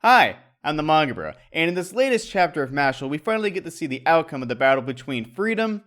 Hi, I'm TheMangaBrah, and in this latest chapter of Mashle, we finally get to see the outcome of the battle between freedom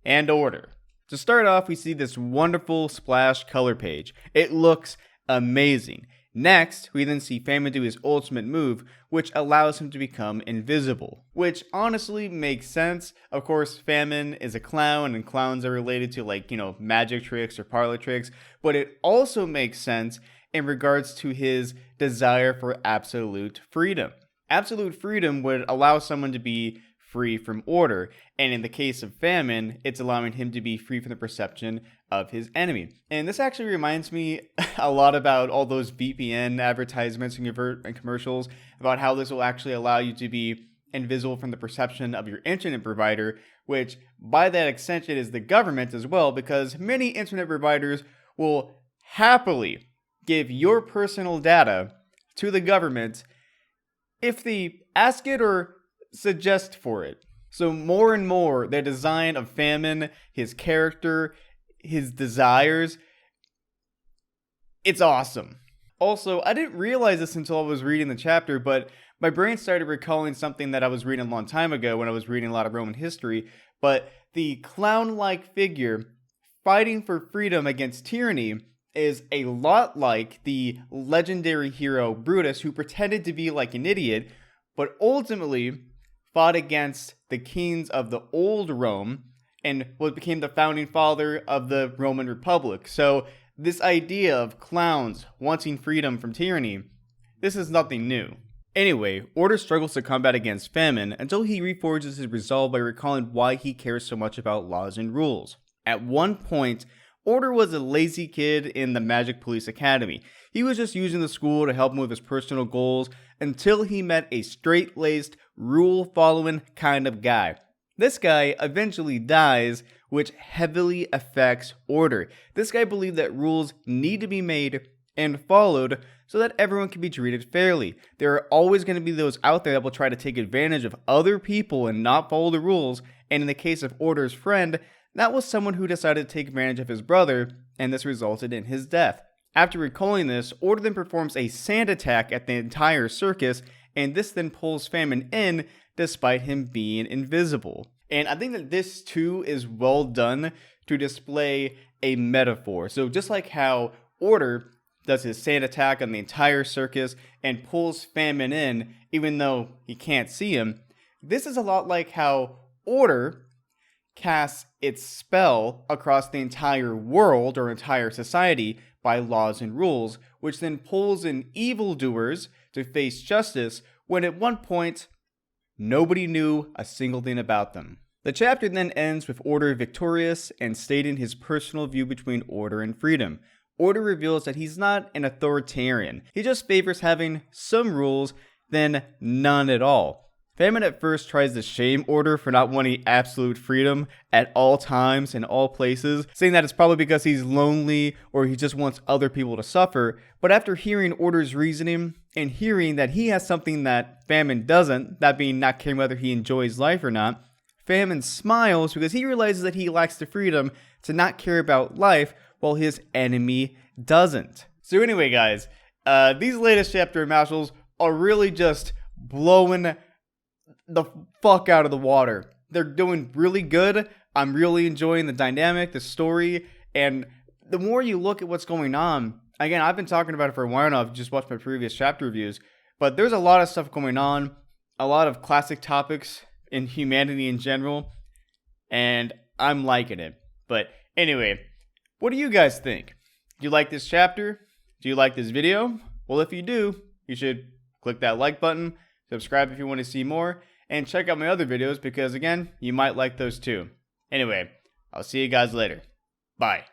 and order. To start off, we see this wonderful splash color page. It looks amazing. Next, we then see Famine do his ultimate move, which allows him to become invisible. Which honestly makes sense. Of course, Famine is a clown, and clowns are related to magic tricks or parlor tricks. But it also makes sense in regards to his desire for absolute freedom. Absolute freedom would allow someone to be free from order, and in the case of Famine, it's allowing him to be free from the perception of his enemy. And this actually reminds me a lot about all those VPN advertisements and commercials about how this will actually allow you to be invisible from the perception of your internet provider, which by that extension is the government as well, because many internet providers will happily give your personal data to the government if they ask it or suggest for it. So more and more, the design of Famine, his character, his desires, it's awesome. Also, I didn't realize this until I was reading the chapter, but my brain started recalling something that I was reading a long time ago when I was reading a lot of Roman history, but the clown-like figure fighting for freedom against tyranny is a lot like the legendary hero Brutus, who pretended to be like an idiot, but ultimately fought against the kings of the old Rome and what became the founding father of the Roman Republic. So this idea of clowns wanting freedom from tyranny, this is nothing new. Anyway, Order struggles to combat against Famine until he reforges his resolve by recalling why he cares so much about laws and rules. At one point, Order was a lazy kid in the Magic Police Academy. He was just using the school to help him with his personal goals until he met a straight-laced, rule-following kind of guy. This guy eventually dies, which heavily affects Order. This guy believed that rules need to be made and followed so that everyone can be treated fairly. There are always going to be those out there that will try to take advantage of other people and not follow the rules, and in the case of Order's friend, that was someone who decided to take advantage of his brother, and this resulted in his death. After recalling this, Order then performs a sand attack at the entire circus, and this then pulls Famine in despite him being invisible. And I think that this too is well done to display a metaphor. So just like how Order does his sand attack on the entire circus and pulls Famine in even though he can't see him, this is a lot like how Order casts its spell across the entire world or entire society by laws and rules, which then pulls in evildoers to face justice when at one point nobody knew a single thing about them. The chapter then ends with Order victorious and stating his personal view between order and freedom. Order reveals that he's not an authoritarian. He just favors having some rules than none at all. Famine at first tries to shame Order for not wanting absolute freedom at all times and all places, saying that it's probably because he's lonely or he just wants other people to suffer. But after hearing Order's reasoning and hearing that he has something that Famine doesn't, that being not caring whether he enjoys life or not, Famine smiles because he realizes that he lacks the freedom to not care about life while his enemy doesn't. So anyway, guys, these latest chapter of Mashles are really just blowing the fuck out of the water. They're doing really good. I'm really enjoying the dynamic, the story, and the more you look at what's going on, again, I've been talking about it for a while now. I've just watched my previous chapter reviews, but there's a lot of stuff going on, a lot of classic topics in humanity in general, and I'm liking it. But anyway, what do you guys think? Do you like this chapter? Do you like this video? Well, if you do, you should click that like button, subscribe if you want to see more, and check out my other videos because, again, you might like those too. Anyway, I'll see you guys later. Bye.